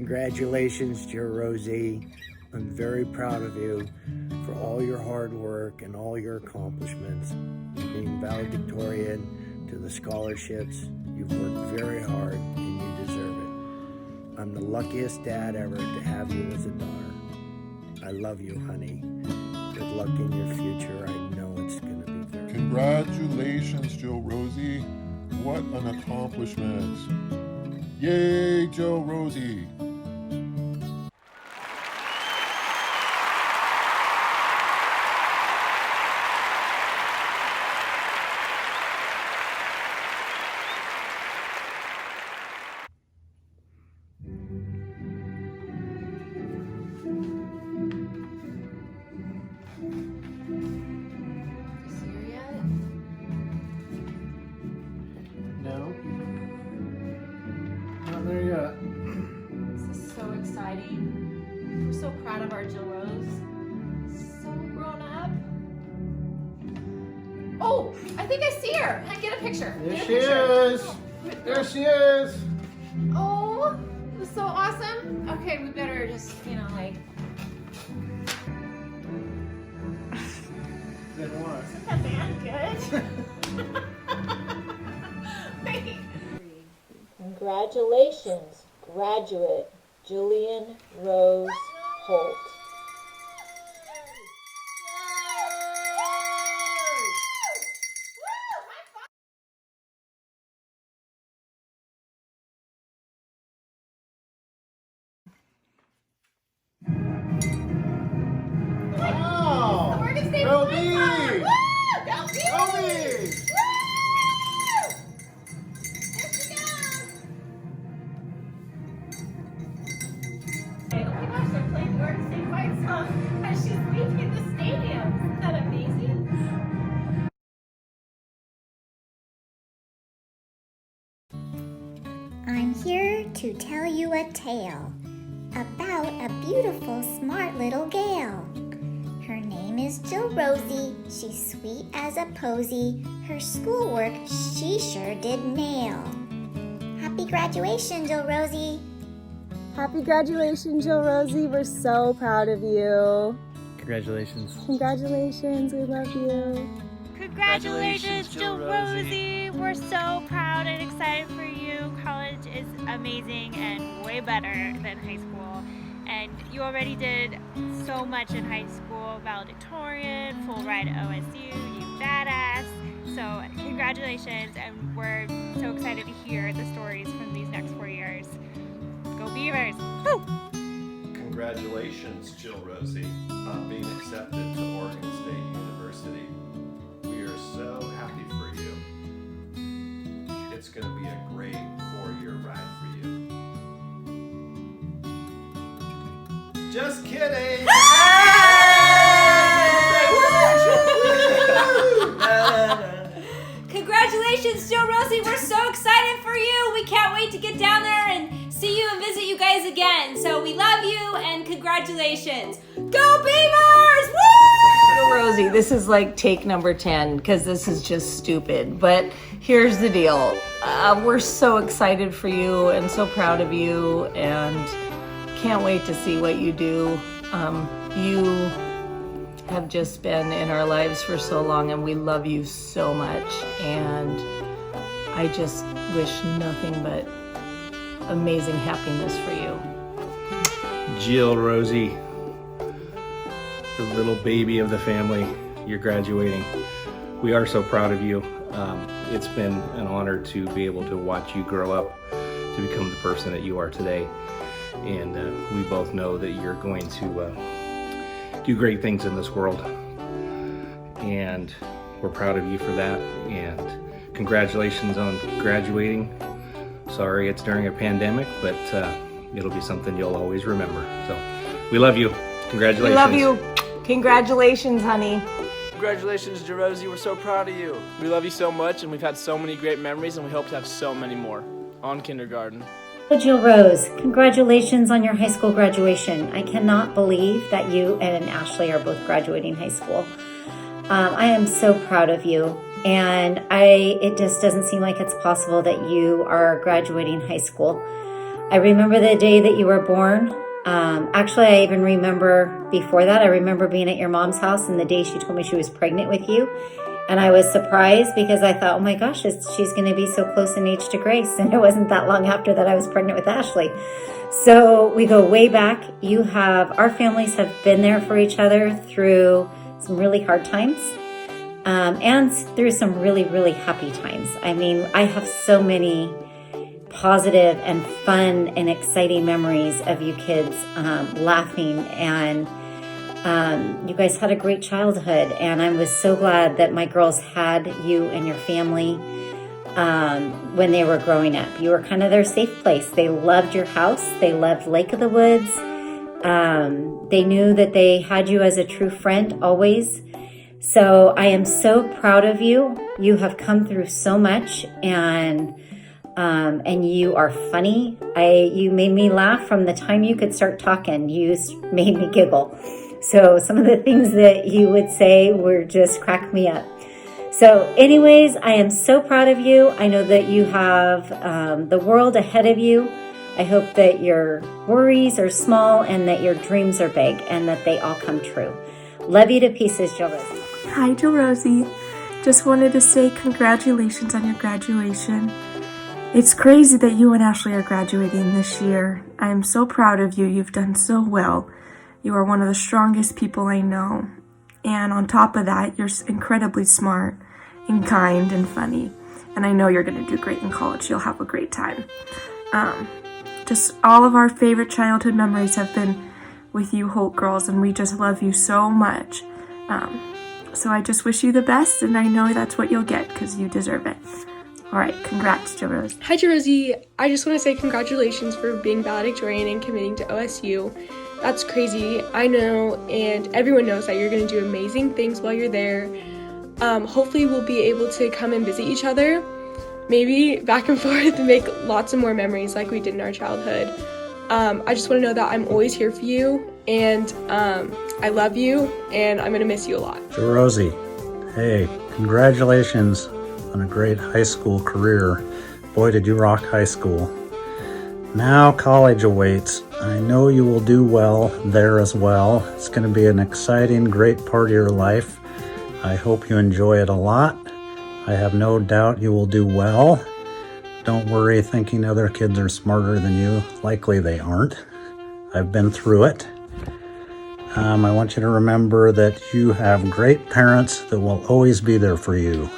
Congratulations, Jill Rosie. I'm very proud of you for all your hard work and all your accomplishments. Being valedictorian to the scholarships, you've worked very hard and you deserve it. I'm the luckiest dad ever to have you as a daughter. I love you, honey. Good luck in your future. I know it's going to be very good. Congratulations, Jill Rosie. What an accomplishment. Yay, Jill Rosie. No, not there yet. This is so exciting. We're so proud of our Jill Rose. So grown up. Oh, I think I see her. Can I get a picture? There Get a she picture. is. There she is. Oh, it was so awesome. Okay, we better just, like. Then what? Isn't that band good? Congratulations, graduate Jillian Rose Holt. Wow! Oregon State Rosie! Woo! Go Beavers! Rosie! Woo! There she goes! Oh my gosh, they're playing the Oregon State fight song as she's leaving the stadium. Isn't that amazing? I'm here to tell you a tale about a beautiful, smart little gal. Her name is Jill Rosie. She's sweet as a posy. Her schoolwork she sure did nail. Happy graduation, Jill Rosie. Happy graduation, Jill Rosie. We're so proud of you. Congratulations. Congratulations, we love you. Congratulations, Jill Rosie. We're so proud and excited for you. College is amazing and way better than high school. And you already did so much in high school, valedictorian, full ride at OSU, you badass. So congratulations, and we're so excited to hear the stories from these next 4 years. Go Beavers! Woo! Congratulations, Jill Rosie, on being accepted to Oregon State University. We are so happy for you. It's going to be a great 4-year ride for you. Just kidding! Congratulations, Jill Rosie. We're so excited for you. We can't wait to get down there and see you and visit you guys again. So we love you and congratulations. Go Beavers! Woo! Jill Rosie, this is like take number 10 because this is just stupid. But here's the deal. We're so excited for you and so proud of you and can't wait to see what you do. You have just been in our lives for so long and we love you so much, and I just wish nothing but amazing happiness for you. Jill Rosie, the little baby of the family, you're graduating. We are so proud of you. It's been an honor to be able to watch you grow up to become the person that you are today. And we both know that you're going to do great things in this world. And we're proud of you for that. And congratulations on graduating. Sorry it's during a pandemic, but it'll be something you'll always remember. So we love you. Congratulations. We love you. Congratulations, honey. Congratulations, Jill Rosie. We're so proud of you. We love you so much, and we've had so many great memories, and we hope to have so many more on kindergarten. Jill Rose, congratulations on your high school graduation. I cannot believe that you and Ashley are both graduating high school. I am so proud of you, and it just doesn't seem like it's possible that you are graduating high school. I remember the day that you were born. Actually, I even remember before that, I remember being at your mom's house and the day she told me she was pregnant with you. And I was surprised because I thought, oh my gosh, she's going to be so close in age to Grace. And it wasn't that long after that I was pregnant with Ashley. So we go way back. Our families have been there for each other through some really hard times and through some really, really happy times. I mean, I have so many positive and fun and exciting memories of you kids laughing, and you guys had a great childhood, and I was so glad that my girls had you and your family when they were growing up. You were kind of their safe place. They loved your house. They loved Lake of the Woods. They knew that they had you as a true friend always. So I am so proud of you. You have come through so much, and you are funny. You made me laugh from the time you could start talking. You made me giggle. So some of the things that you would say were just crack me up. So anyways, I am so proud of you. I know that you have the world ahead of you. I hope that your worries are small and that your dreams are big and that they all come true. Love you to pieces, Jill Rosie. Hi, Jill Rosie. Just wanted to say congratulations on your graduation. It's crazy that you and Ashley are graduating this year. I am so proud of you. You've done so well. You are one of the strongest people I know. And on top of that, you're incredibly smart and kind and funny. And I know you're going to do great in college. You'll have a great time. Just all of our favorite childhood memories have been with you Holt girls, and we just love you so much. So I just wish you the best, and I know that's what you'll get because you deserve it. All right, congrats, Jill Rose. Hi, Jill Rosie. I just want to say congratulations for being valedictorian and committing to OSU. That's crazy. I know, and everyone knows that you're going to do amazing things while you're there. Hopefully we'll be able to come and visit each other, maybe back and forth, and make lots of more memories like we did in our childhood. I just want to know that I'm always here for you, and I love you, and I'm going to miss you a lot. Jill Rosie, hey, congratulations on a great high school career. Boy, did you rock high school. Now college awaits. I know you will do well there as well. It's going to be an exciting, great part of your life. I hope you enjoy it a lot. I have no doubt you will do well. Don't worry thinking other kids are smarter than you. Likely they aren't. I've been through it. I want you to remember that you have great parents that will always be there for you,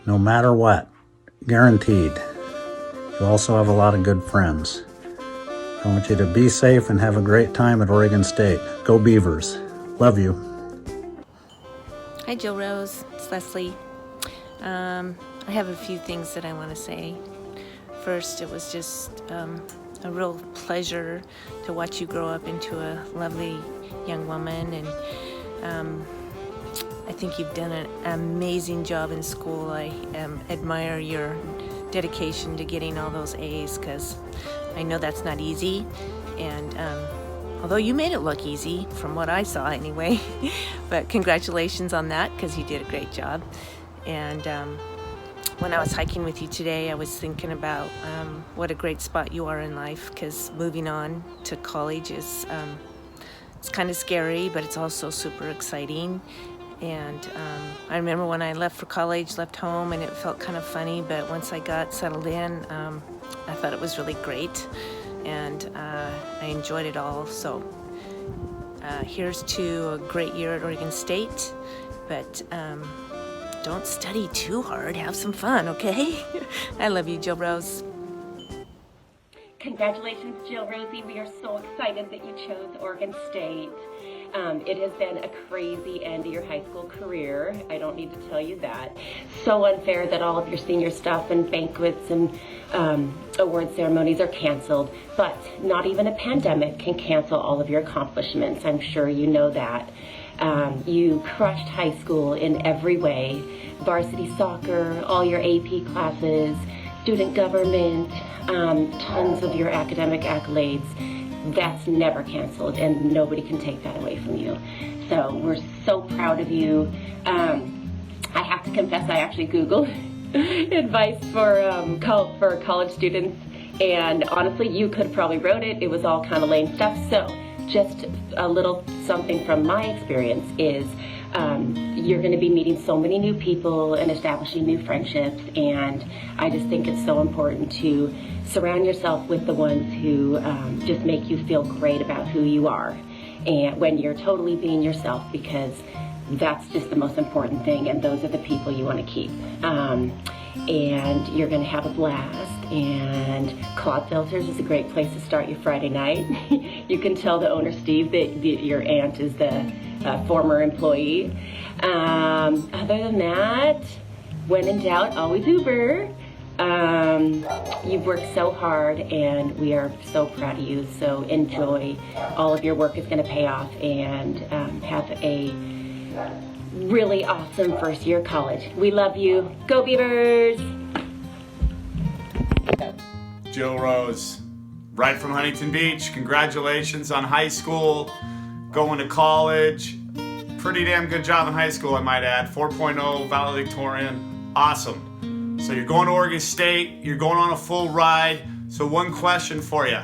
no matter what. Guaranteed. You also have a lot of good friends. I want you to be safe and have a great time at Oregon State. Go Beavers. Love you. Hi, Jill Rose. It's Leslie. I have a few things that I want to say. First, it was just a real pleasure to watch you grow up into a lovely young woman, and I think you've done an amazing job in school. I admire your dedication to getting all those A's, because I know that's not easy, and although you made it look easy from what I saw anyway, but congratulations on that, because you did a great job. And when I was hiking with you today, I was thinking about what a great spot you are in life, because moving on to college is it's kind of scary, but it's also super exciting. And I remember when I left for college, left home, and it felt kind of funny, but once I got settled in, I thought it was really great, and I enjoyed it all. So here's to a great year at Oregon State, but don't study too hard. Have some fun, okay? I love you, Jill Rose. Congratulations, Jill Rosie. We are so excited that you chose Oregon State. It has been a crazy end to your high school career. I don't need to tell you that. So unfair that all of your senior stuff and banquets and award ceremonies are canceled, but not even a pandemic can cancel all of your accomplishments. I'm sure you know that. You crushed high school in every way. Varsity soccer, all your AP classes, student government, tons of your academic accolades. That's never canceled, and nobody can take that away from you. So we're so proud of you. I have to confess, I actually Googled advice for college students, And honestly, you could have probably wrote it. It was all kind of lame stuff. So just a little something from my experience is you're going to be meeting so many new people and establishing new friendships, and I just think it's so important to surround yourself with the ones who just make you feel great about who you are, and when you're totally being yourself, because that's just the most important thing, and those are the people you want to keep. And you're going to have a blast, and Claude Filters is a great place to start your Friday night. You can tell the owner, Steve, that your aunt is the former employee. Other than that, when in doubt, always Uber. You've worked so hard, and we are so proud of you, so enjoy. All of your work is going to pay off, and have a really awesome first year of college. We love you. Go Beavers! Jill Rose, right from Huntington Beach. Congratulations on high school, going to college. Pretty damn good job in high school, I might add. 4.0 valedictorian. Awesome. So you're going to Oregon State. You're going on a full ride. So one question for you.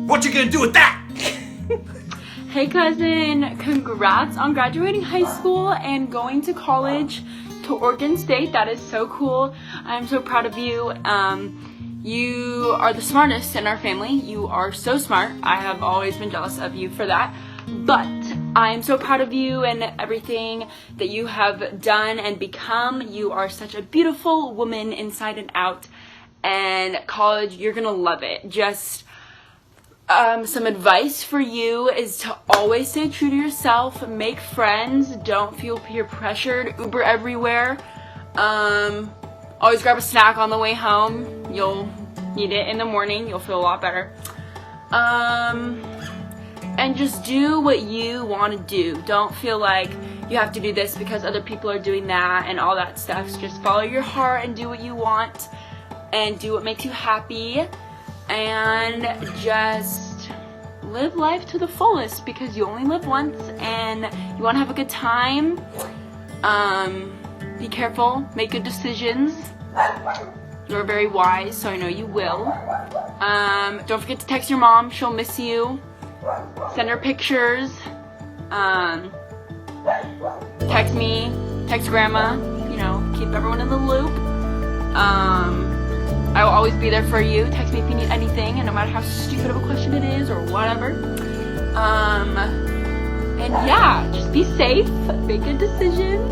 What you gonna do with that? Hey cousin, congrats on graduating high school and going to college to Oregon State. That is so cool. I'm so proud of you. You are the smartest in our family. You are so smart. I have always been jealous of you for that. But I am so proud of you and everything that you have done and become. You are such a beautiful woman inside and out. And college, you're gonna love it. Just some advice for you is to always stay true to yourself, make friends, don't feel peer pressured, Uber everywhere. Always grab a snack on the way home. You'll need it in the morning, you'll feel a lot better. And just do what you want to do. Don't feel like you have to do this because other people are doing that and all that stuff. So just follow your heart and do what you want and do what makes you happy. And just live life to the fullest because you only live once and you want to have a good time. Be careful, make good decisions. You're very wise, so I know you will. Don't forget to text your mom, she'll miss you. Send her pictures. Text me, text grandma, you know, keep everyone in the loop. I will always be there for you. Text me if you need anything, and no matter how stupid of a question it is or whatever. And yeah, just be safe, make good decisions,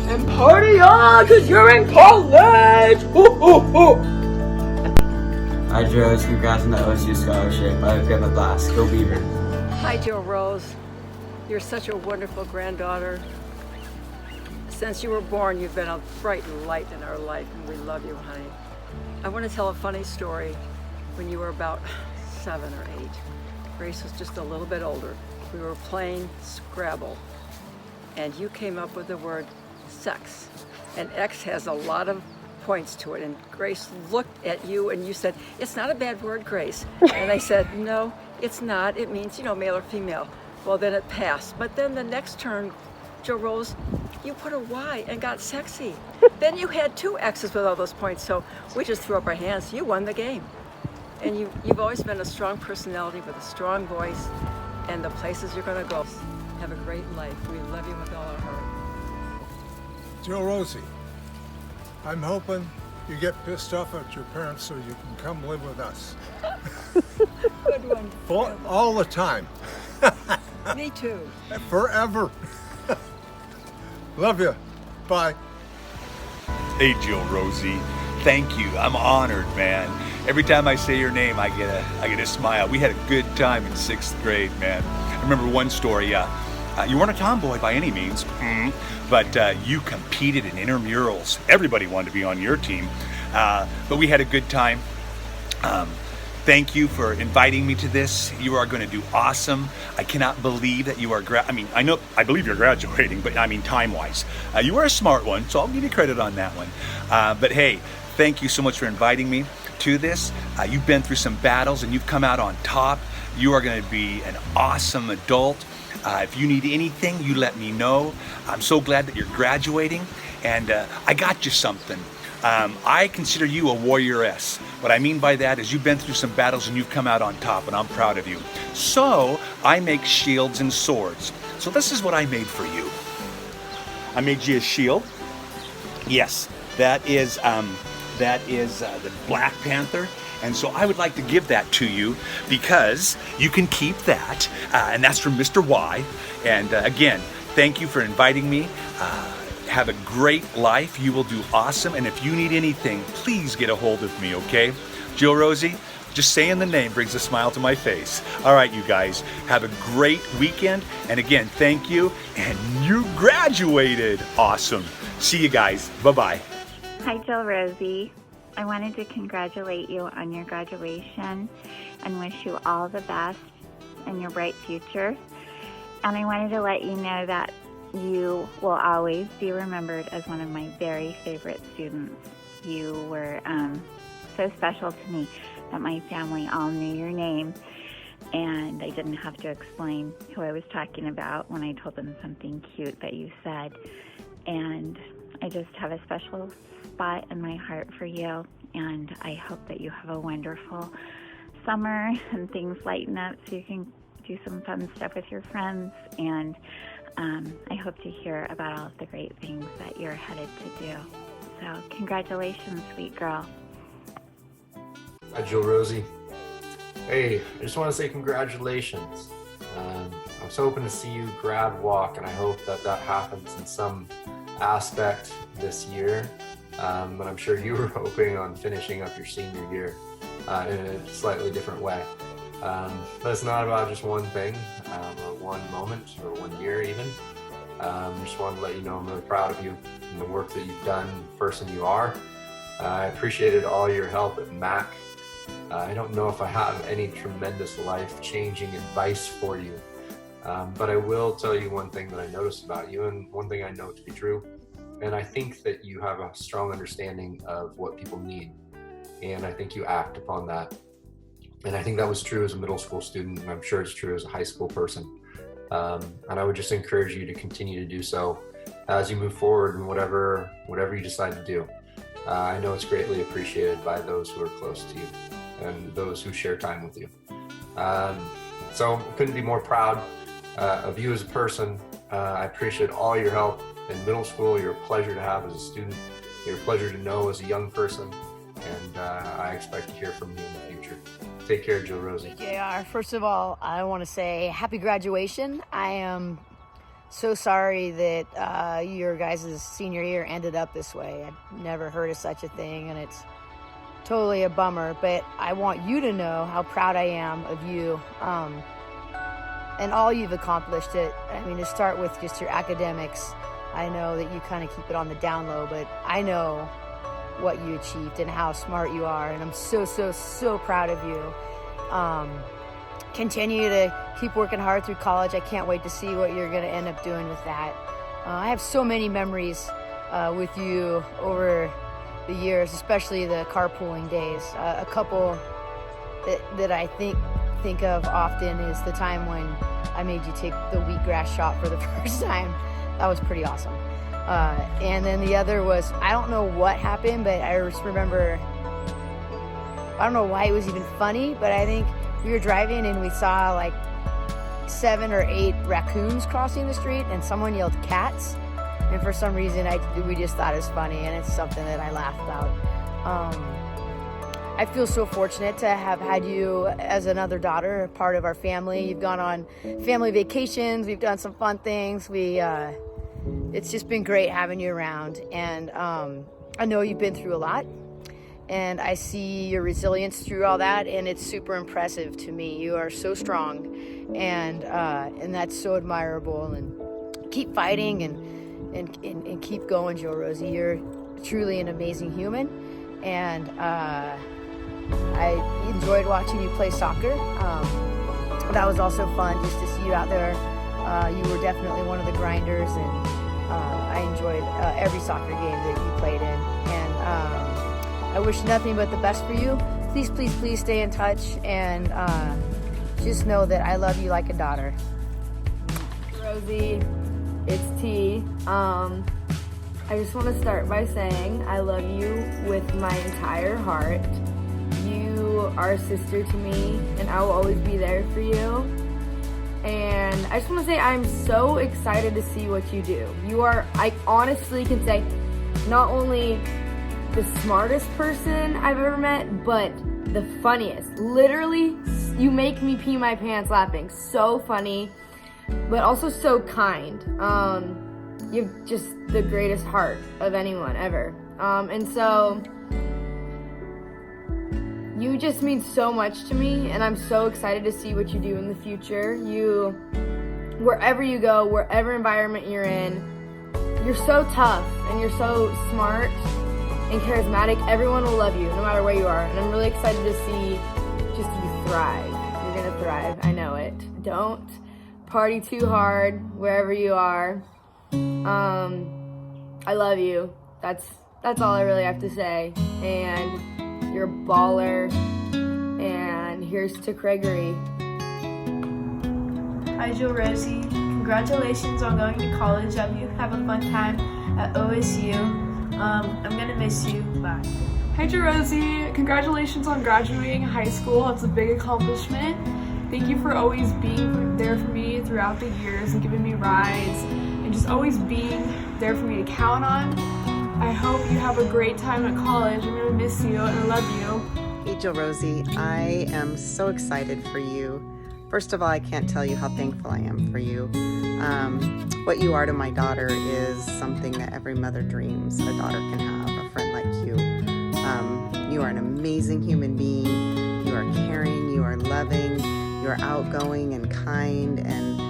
and party on, cause you're in college! Hoo, hoo, hoo. Hi Rose, congrats on the OSU scholarship. I hope you have a blast. Go Beaver. Hi Jill Rose, you're such a wonderful granddaughter. Since you were born, you've been a bright light in our life, and we love you, honey. I want to tell a funny story. When you were about 7 or 8, Grace was just a little bit older. We were playing Scrabble, and you came up with the word sex. And X has a lot of points to it, and Grace looked at you and you said, "It's not a bad word, Grace." And I said, "No, it's not. It means, you know, male or female." Well, then it passed. But then the next turn, Jill Rose, you put a Y and got sexy. Then you had 2 X's with all those points, so we just threw up our hands. You won the game. And you've always been a strong personality with a strong voice, and the places you're gonna go. Have a great life. We love you with all our heart. Jill Rosie, I'm hoping you get pissed off at your parents so you can come live with us. Good one. All the time. Me too. Forever. Love you. Bye. Hey Jill Rosie, thank you. I'm honored, man. Every time I say your name, I get a smile. We had a good time in 6th grade, man. I remember one story. You weren't a tomboy by any means, but you competed in intramurals. Everybody wanted to be on your team, but we had a good time. Thank you for inviting me to this. You are going to do awesome. I cannot believe that you are I believe you're graduating, but I mean time-wise. You are a smart one, so I'll give you credit on that one. But hey, thank you so much for inviting me to this. You've been through some battles and you've come out on top. You are going to be an awesome adult. If you need anything, you let me know. I'm so glad that you're graduating, and I got you something. I consider you a warrioress. What I mean by that is you've been through some battles and you've come out on top, and I'm proud of you. So I make shields and swords. So this is what I made for you. I made you a shield. Yes, that is the Black Panther. And so I would like to give that to you because you can keep that. And that's from Mr. Y. And again, thank you for inviting me. Have a great life. You will do awesome. And if you need anything, please get a hold of me, okay? Jill Rosie, just saying the name brings a smile to my face. All right, you guys, have a great weekend. And again, thank you. And you graduated. Awesome. See you guys. Bye-bye. Hi, Jill Rosie. I wanted to congratulate you on your graduation and wish you all the best in your bright future. And I wanted to let you know that you will always be remembered as one of my very favorite students. You were so special to me that my family all knew your name, and I didn't have to explain who I was talking about when I told them something cute that you said. And I just have a special spot in my heart for you, and I hope that you have a wonderful summer and things lighten up so you can do some fun stuff with your friends, and I hope to hear about all of the great things that you're headed to do. So congratulations, sweet girl. Hi, Jill Rosie. Hey, I just want to say congratulations. I was hoping to see you grad walk, and I hope that that happens in some aspect this year. But I'm sure you were hoping on finishing up your senior year in a slightly different way. But it's not about just one thing, or one moment, or 1 year even. Just wanted to let you know I'm really proud of you and the work that you've done, the person you are. I appreciated all your help at MAC. I don't know if I have any tremendous life-changing advice for you, but I will tell you one thing that I noticed about you, and one thing I know to be true. And I think that you have a strong understanding of what people need, and I think you act upon that. And I think that was true as a middle school student, and I'm sure it's true as a high school person. And I would just encourage you to continue to do so as you move forward in whatever you decide to do. I know it's greatly appreciated by those who are close to you and those who share time with you. So I couldn't be more proud of you as a person. I appreciate all your help in middle school. You're a pleasure to have as a student. You're a pleasure to know as a young person. And I expect to hear from you in the future. Take care, Jill Rosie. JR, first of all, I want to say happy graduation. I am so sorry that your guys' senior year ended up this way. I've never heard of such a thing, and it's totally a bummer. But I want you to know how proud I am of you and all you've accomplished. I mean, to start with just your academics, I know that you kind of keep it on the down low, but I know what you achieved and how smart you are, and I'm so proud of you. Continue to keep working hard through college. I can't wait to see what you're going to end up doing with that. I have so many memories with you over the years, especially the carpooling days. A couple that I think of often is the time when I made you take the wheatgrass shot for the first time. That was pretty awesome. And then the other was, I don't know what happened, but I just remember, I don't know why it was even funny, but I think we were driving and we saw like 7 or 8 raccoons crossing the street, and someone yelled cats. And for some reason, we just thought it was funny, and it's something that I laugh about. I feel so fortunate to have had you as another daughter, part of our family. You've gone on family vacations. We've done some fun things. It's just been great having you around, and I know you've been through a lot, and I see your resilience through all that, and it's super impressive to me. You are so strong, and that's so admirable. And keep fighting and keep going, Jill Rosie. You're truly an amazing human, and I enjoyed watching you play soccer. That was also fun just to see you out there. You were definitely one of the grinders, and I enjoyed every soccer game that you played in, and I wish nothing but the best for you. Please stay in touch, and just know that I love you like a daughter. Rosie, it's T. I just want to start by saying I love you with my entire heart. You are a sister to me, and I will always be there for you. And I just want to say I'm so excited to see what you do. You are, I honestly can say, not only the smartest person I've ever met, but the funniest. Literally, you make me pee my pants laughing. So funny, but also so kind. You have just the greatest heart of anyone ever. And so you just mean so much to me, and I'm so excited to see what you do in the future. Wherever you go, wherever environment you're in, you're so tough and you're so smart and charismatic. Everyone will love you no matter where you are, and I'm really excited to see just you thrive. You're gonna thrive, I know it. Don't party too hard wherever you are. I love you. That's all I really have to say. And you're a baller. And here's to Gregory. Hi, Jill Rosie. Congratulations on going to college. I hope you have a fun time at OSU. I'm gonna miss you. Bye. Hi, Jill Rosie. Congratulations on graduating high school. It's a big accomplishment. Thank you for always being there for me throughout the years and giving me rides and just always being there for me to count on. I hope you have a great time at college. I'm gonna miss you and I love you. Hey, Jill Rosie. I am so excited for you. First of all, I can't tell you how thankful I am for you. What you are to my daughter is something that every mother dreams a daughter can have, a friend like you. You are an amazing human being. You are caring, you are loving, you are outgoing and kind, and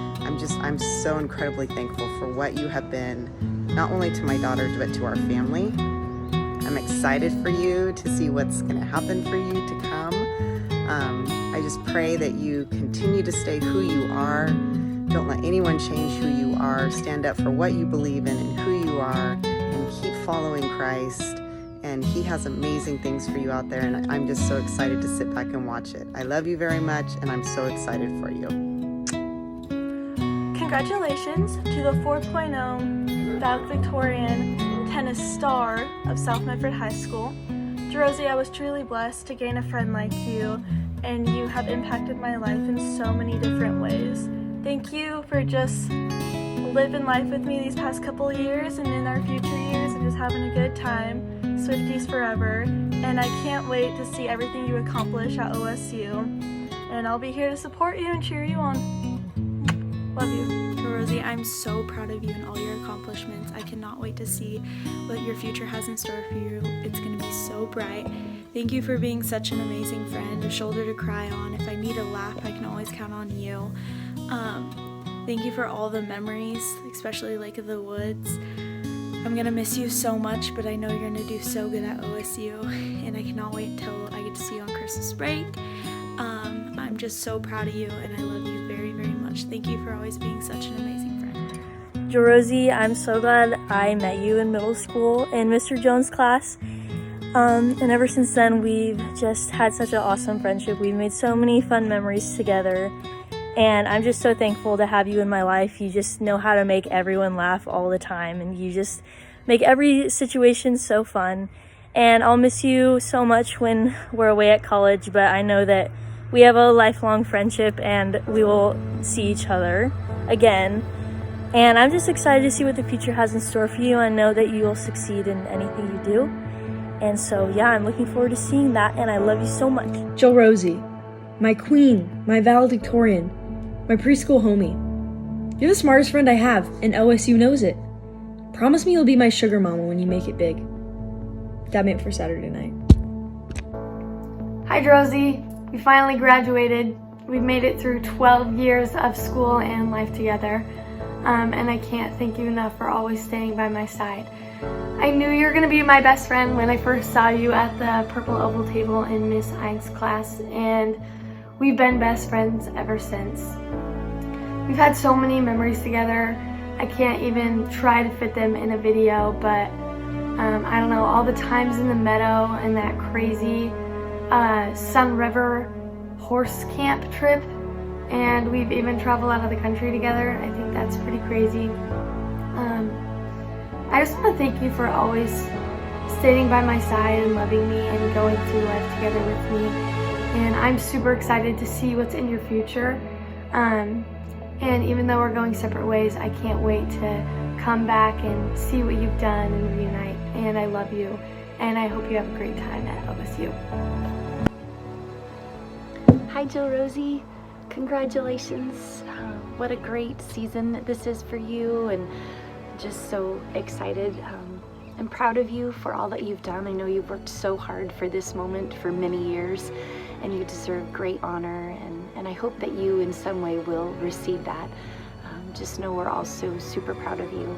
I'm so incredibly thankful for what you have been, not only to my daughter, but to our family. I'm excited for you to see what's going to happen for you to come. I just pray that you continue to stay who you are. Don't let anyone change who you are. Stand up for what you believe in and who you are, and keep following Christ. And He has amazing things for you out there, and I'm just so excited to sit back and watch it. I love you very much, and I'm so excited for you. Congratulations to the 4.0 valedictorian tennis star of South Medford High School. Rosie, I was truly blessed to gain a friend like you, and you have impacted my life in so many different ways. Thank you for just living life with me these past couple of years and in our future years and just having a good time. Swifties forever, and I can't wait to see everything you accomplish at OSU, and I'll be here to support you and cheer you on. Love you. Rosie, I'm so proud of you and all your accomplishments. I cannot wait to see what your future has in store for you. It's going to be so bright. Thank you for being such an amazing friend, a shoulder to cry on. If I need a laugh, I can always count on you. Thank you for all the memories, especially Lake of the Woods. I'm going to miss you so much, but I know you're going to do so good at OSU, and I cannot wait until I get to see you on Christmas break. I'm just so proud of you, and I love you very, very much. Thank you for always being such an amazing friend. Jill Rosie, I'm so glad I met you in middle school in Mr. Jones' class. And ever since then, we've just had such an awesome friendship. We've made so many fun memories together. And I'm just so thankful to have you in my life. You just know how to make everyone laugh all the time, and you just make every situation so fun. And I'll miss you so much when we're away at college, but I know that we have a lifelong friendship and we will see each other again. And I'm just excited to see what the future has in store for you. I know that you will succeed in anything you do. And so, yeah, I'm looking forward to seeing that, and I love you so much. Jill Rosie, my queen, my valedictorian, my preschool homie. You're the smartest friend I have, and OSU knows it. Promise me you'll be my sugar mama when you make it big. That meant for Saturday night. Hi, Rosie. We finally graduated. We've made it through 12 years of school and life together. And I can't thank you enough for always staying by my side. I knew you were going to be my best friend when I first saw you at the Purple Oval table in Miss Eink's class, and we've been best friends ever since. We've had so many memories together. I can't even try to fit them in a video, but I don't know, all the times in the meadow and that crazy Sun River horse camp trip, and we've even traveled out of the country together. I think that's pretty crazy. I just want to thank you for always standing by my side and loving me and going through life together with me. And I'm super excited to see what's in your future. And even though we're going separate ways, I can't wait to come back and see what you've done and reunite. And I love you, and I hope you have a great time at OSU. Hi, Jill Rosie. Congratulations. What a great season this is for you, and just so excited. I'm proud of you for all that you've done. I know you've worked so hard for this moment for many years, and you deserve great honor, and I hope that you in some way will receive that. Just know we're also super proud of you.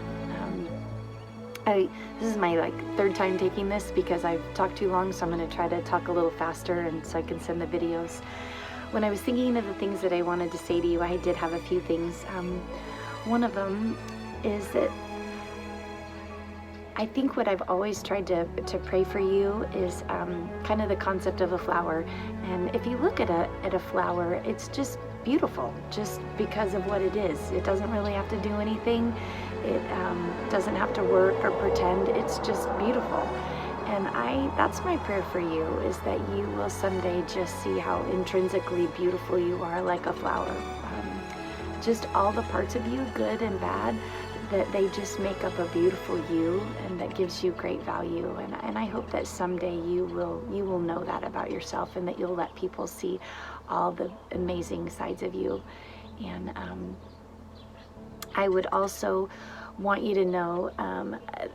This is my third time taking this because I've talked too long, so I'm going to try to talk a little faster and so I can send the videos. When I was thinking of the things that I wanted to say to you, I did have a few things. One of them is that I think what I've always tried to pray for you is kind of the concept of a flower. And if you look at a flower, it's just beautiful just because of what it is. It doesn't really have to do anything. It doesn't have to work or pretend. It's just beautiful. And that's my prayer for you, is that you will someday just see how intrinsically beautiful you are, like a flower. Just all the parts of you, good and bad, that they just make up a beautiful you, and that gives you great value. And I hope that someday you will know that about yourself, and that you'll let people see all the amazing sides of you. And I would also want you to know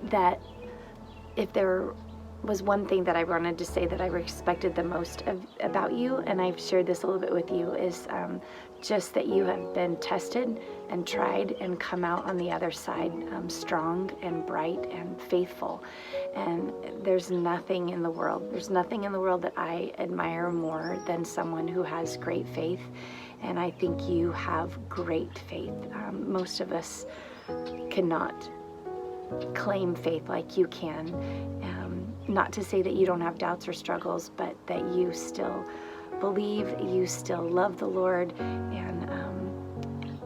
that if there was one thing that I wanted to say that I respected the most about you, and I've shared this a little bit with you, is just that you have been tested and tried and come out on the other side strong and bright and faithful. And there's nothing in the world that I admire more than someone who has great faith. And I think you have great faith. Most of us cannot claim faith like you can. Not to say that you don't have doubts or struggles, but that you still believe, you still love the Lord, and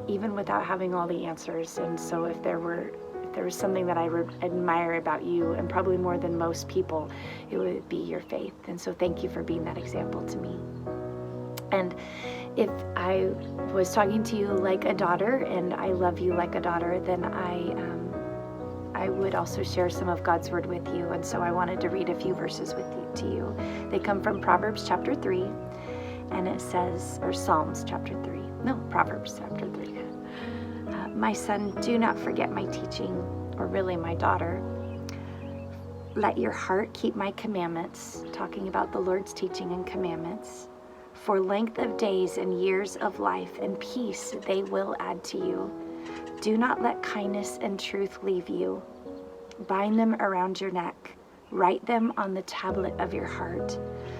even without having all the answers. And so if there was something that I admire about you, and probably more than most people, it would be your faith. And so thank you for being that example to me. And if I was talking to you like a daughter, and I love you like a daughter, then I would also share some of God's word with you. And so I wanted to read a few verses to you. They come from Proverbs chapter 3, and it says, or Psalms chapter 3. No, Proverbs chapter 3. My son, do not forget my teaching, or really my daughter. Let your heart keep my commandments, talking about the Lord's teaching and commandments. For length of days and years of life and peace they will add to you. Do not let kindness and truth leave you. Bind them around your neck. Write them on the tablet of your heart,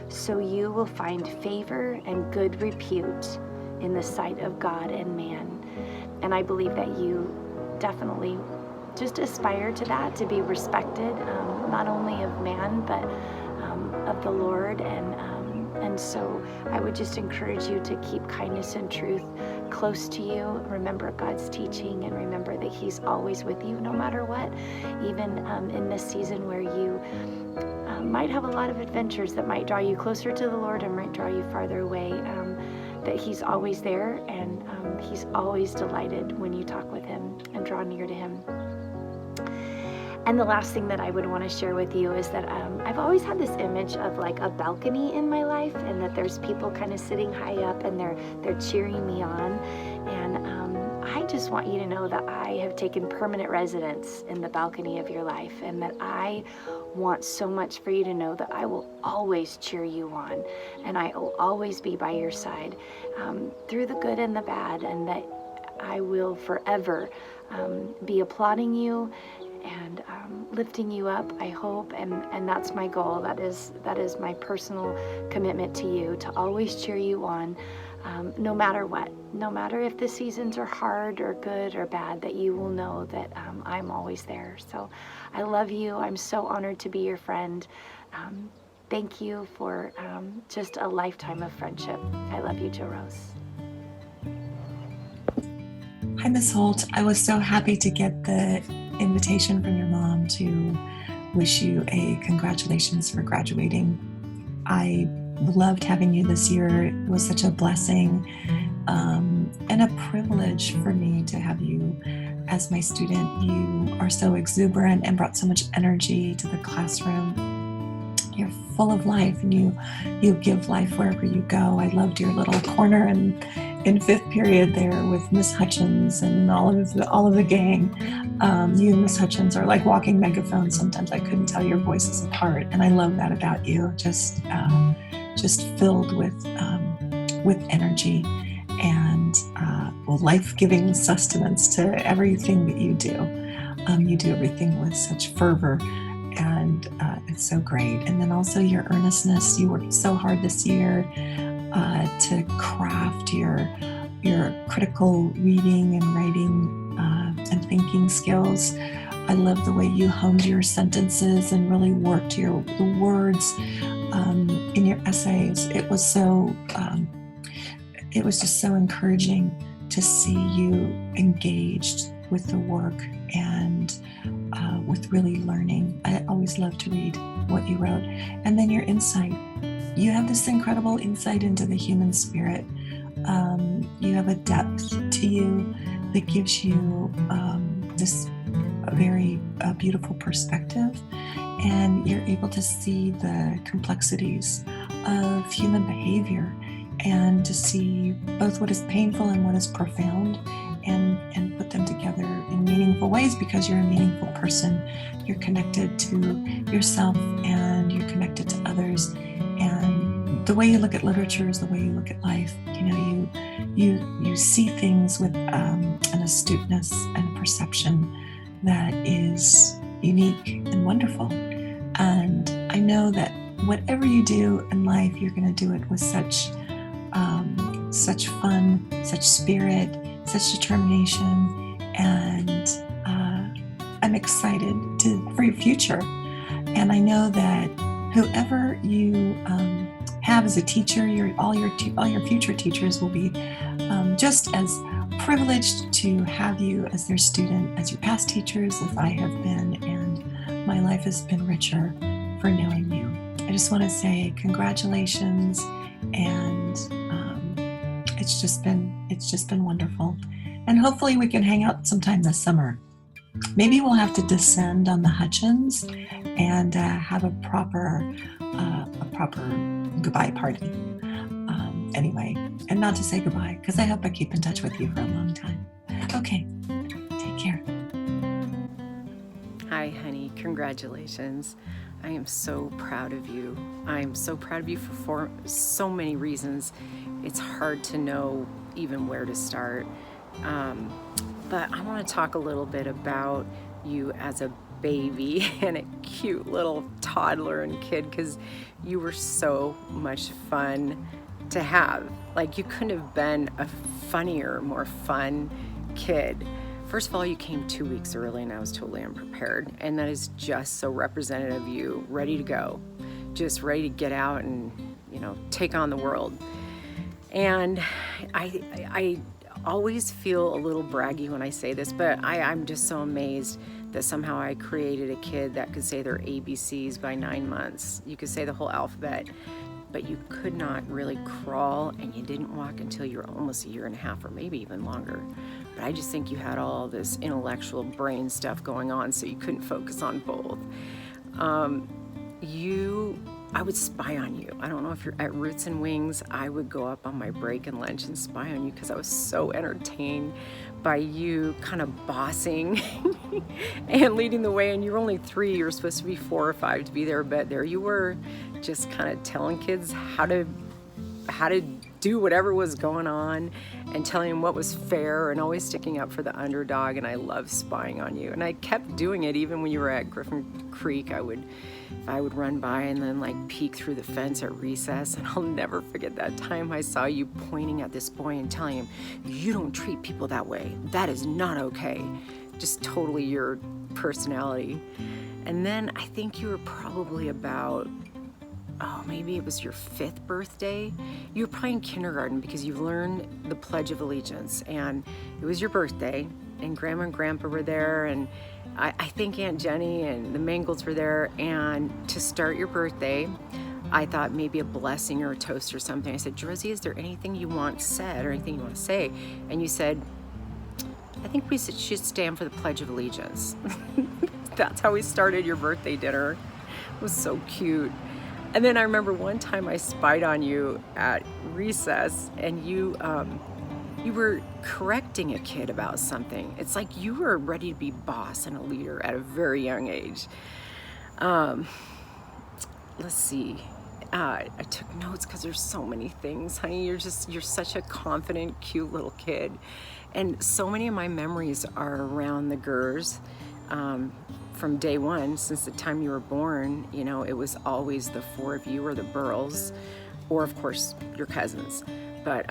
so you will find favor and good repute in the sight of God and man. And I believe that you definitely just aspire to that, to be respected, not only of man, but of the Lord. And so I would just encourage you to keep kindness and truth close to you. Remember God's teaching, and remember that He's always with you no matter what. Even in this season where you might have a lot of adventures that might draw you closer to the Lord and might draw you farther away, that He's always there, and He's always delighted when you talk with Him and draw near to Him. And the last thing that I would want to share with you is that I've always had this image of like a balcony in my life, and that there's people kind of sitting high up and they're cheering me on. And I just want you to know that I have taken permanent residence in the balcony of your life, and that I want so much for you to know that I will always cheer you on, and I will always be by your side through the good and the bad, and that I will forever be applauding you and lifting you up, I hope, and that's my goal. That is my personal commitment to you, to always cheer you on, no matter what. No matter if the seasons are hard or good or bad, that you will know that I'm always there. So I love you. I'm so honored to be your friend. Thank you for just a lifetime of friendship. I love you, Jill Rose. Hi, Miss Holt. I was so happy to get the invitation from your mom to wish you a congratulations for graduating. I loved having you this year. It was such a blessing and a privilege for me to have you as my student. You are so exuberant and brought so much energy to the classroom. You're full of life, and you give life wherever you go. I loved your little corner in fifth period there with Miss Hutchins and all of the gang. You and Miss Hutchins are like walking megaphones. Sometimes I couldn't tell your voices apart, and I love that about you. Just filled with energy and life-giving sustenance to everything that you do. You do everything with such fervor, and it's so great. And then also your earnestness. You worked so hard this year to craft your critical reading and writing and thinking skills. I love the way you honed your sentences and really worked the words in your essays. It was just so encouraging to see you engaged with the work and with really learning. I always love to read what you wrote. And then your insight. You have this incredible insight into the human spirit. You have a depth to you that gives you this very beautiful perspective, and you're able to see the complexities of human behavior and to see both what is painful and what is profound, and put them together in meaningful ways because you're a meaningful person. You're connected to yourself and you're connected to others. And the way you look at literature is the way you look at life. You see things with an astuteness and a perception that is unique and wonderful. And I know that whatever you do in life, you're going to do it with such fun, such spirit, such determination, and I'm excited for your future. And I know that whoever you have as a teacher, all your future teachers will be just as privileged to have you as their student as your past teachers, as I have been, and my life has been richer for knowing you. I just want to say congratulations, and it's just been wonderful. And hopefully we can hang out sometime this summer. Maybe we'll have to descend on the Hutchins and have a proper goodbye party. Anyway, and not to say goodbye, because I hope I keep in touch with you for a long time. Okay, take care. Hi, honey. Congratulations. I am so proud of you. I'm so proud of you for so many reasons. It's hard to know even where to start. But I want to talk a little bit about you as a baby and a cute little toddler and kid, because you were so much fun to have. Like, you couldn't have been a funnier, more fun kid. First of all, you came 2 weeks early and I was totally unprepared, and that is just so representative of you, ready to go, just ready to get out and, take on the world. And I always feel a little braggy when I say this, but I'm just so amazed that somehow I created a kid that could say their ABCs by 9 months. You could say the whole alphabet, but you could not really crawl, and you didn't walk until you were almost 1.5 years or maybe even longer. But I just think you had all this intellectual brain stuff going on, so you couldn't focus on both. I would spy on you. I don't know if you're at Roots and Wings, I would go up on my break and lunch and spy on you because I was so entertained by you kind of bossing and leading the way. And you were only 3, you were supposed to be 4 or 5 to be there, but there you were, just kind of telling kids how to do whatever was going on and telling them what was fair and always sticking up for the underdog. And I love spying on you. And I kept doing it even when you were at Griffin Creek. I would run by and then peek through the fence at recess. And I'll never forget that time I saw you pointing at this boy and telling him, "You don't treat people that way. That is not okay." Just totally your personality. And then I think you were probably about, maybe it was your 5th birthday. You were probably in kindergarten because you learned the Pledge of Allegiance, and it was your birthday, and Grandma and Grandpa were there, and I think Aunt Jenny and the Mangolds were there, and to start your birthday, I thought maybe a blessing or a toast or something. I said, Rosie, is there anything you want said or anything you want to say? And you said, I think we should stand for the Pledge of Allegiance. That's how we started your birthday dinner. It was so cute. And then I remember one time I spied on you at recess, and you were correcting a kid about something. It's like you were ready to be boss and a leader at a very young age. Let's see. I took notes because there's so many things, honey. You're such a confident, cute little kid. And so many of my memories are around the Gers. From day one, since the time you were born, you know, it was always the four of you or the Burls, or of course your cousins. But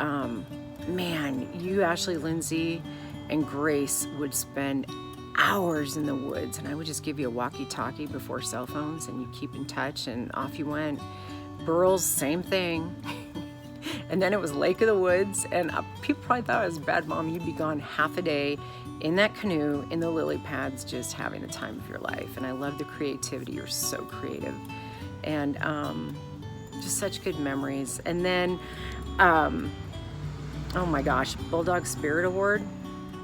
man, you, Ashley, Lindsay, and Grace would spend hours in the woods, and I would just give you a walkie-talkie before cell phones, and you keep in touch, and off you went. Burls, same thing. And then it was Lake of the Woods, and people probably thought I was a bad mom. You'd be gone half a day in that canoe, in the lily pads, just having the time of your life. And I love the creativity. You're so creative. And just such good memories. And then, oh my gosh, Bulldog Spirit Award,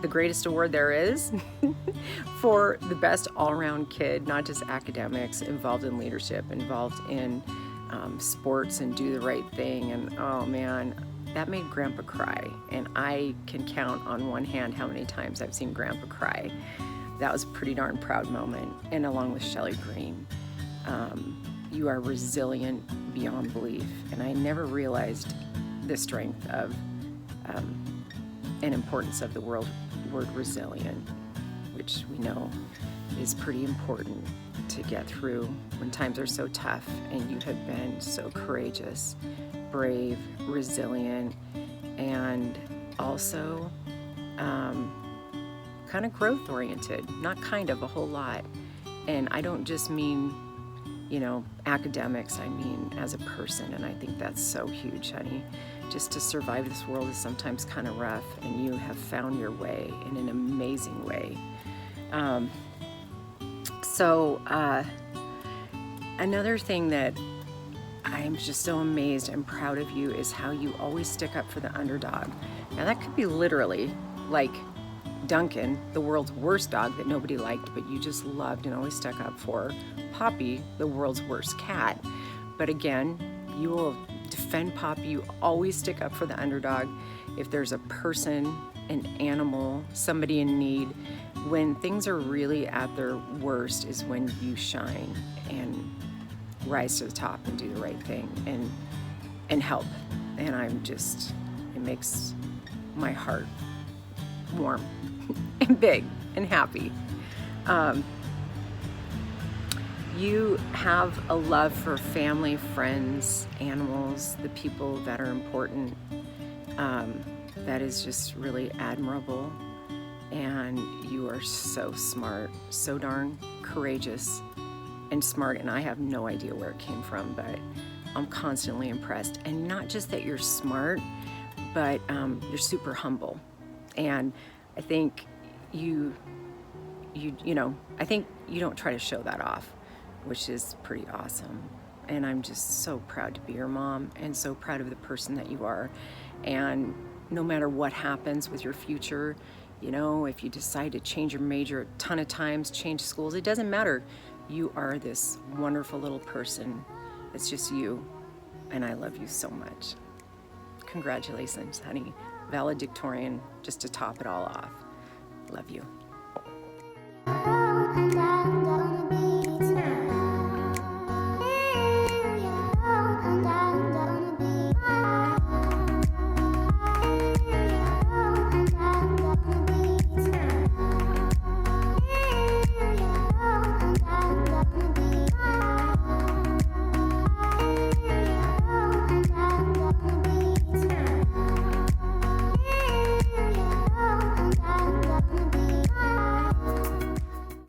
the greatest award there is for the best all-around kid, not just academics, involved in leadership, involved in sports and do the right thing. And oh man, that made Grandpa cry. And I can count on one hand how many times I've seen Grandpa cry. That was a pretty darn proud moment. And along with Shelley Green, you are resilient beyond belief. And I never realized the strength of and importance of the word resilient, which we know is pretty important to get through when times are so tough. And you have been so courageous, brave, resilient, and also kind of growth oriented, not kind of, a whole lot. And I don't just mean, you know, academics, I mean as a person. And I think that's so huge, honey. Just to survive this world is sometimes kind of rough, and you have found your way in an amazing way. Another thing that I'm just so amazed and proud of you is how you always stick up for the underdog. Now that could be literally like Duncan, the world's worst dog that nobody liked, but you just loved and always stuck up for. Poppy, the world's worst cat. But again, you will defend Poppy. You always stick up for the underdog. If there's a person, an animal, somebody in need, when things are really at their worst is when you shine and rise to the top and do the right thing and help. And it makes my heart warm and big and happy. You have a love for family, friends, animals, the people that are important. That is just really admirable. And you are so smart, so darn courageous and smart. And I have no idea where it came from, but I'm constantly impressed. And not just that you're smart, but you're super humble. And I think you I think you don't try to show that off, which is pretty awesome. And I'm just so proud to be your mom and so proud of the person that you are. And no matter what happens with your future, you know, if you decide to change your major a ton of times, change schools, it doesn't matter. You are this wonderful little person. It's just you. And I love you so much. Congratulations, honey. Valedictorian, just to top it all off. Love you.